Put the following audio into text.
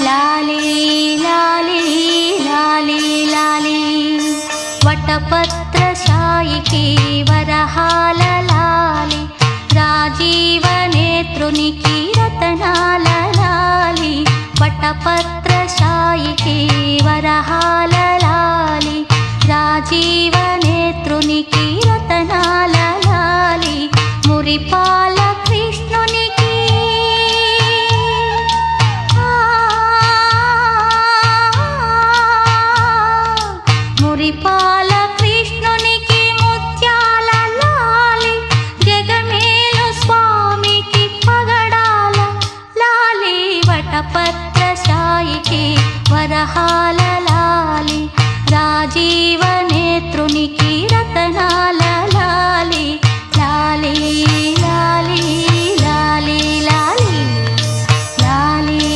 లాలి లాలి లాలి లాలి వటపత్రశాయికి వరహాల లాలి రాజీవ నేత్రునికి రతనాల లాలి వటపత్రశాయికి వరహాల లాలి రాజీవ నేత్రునికి రతనాల లాలి మురిపాల కృష్ణునికి మురిపాల కృష్ణునికి ముత్యాల లాలి జగమేలు స్వామికి పగడాల లాలి వటపత్రశాయికి వరహాల లాలి రాజీవ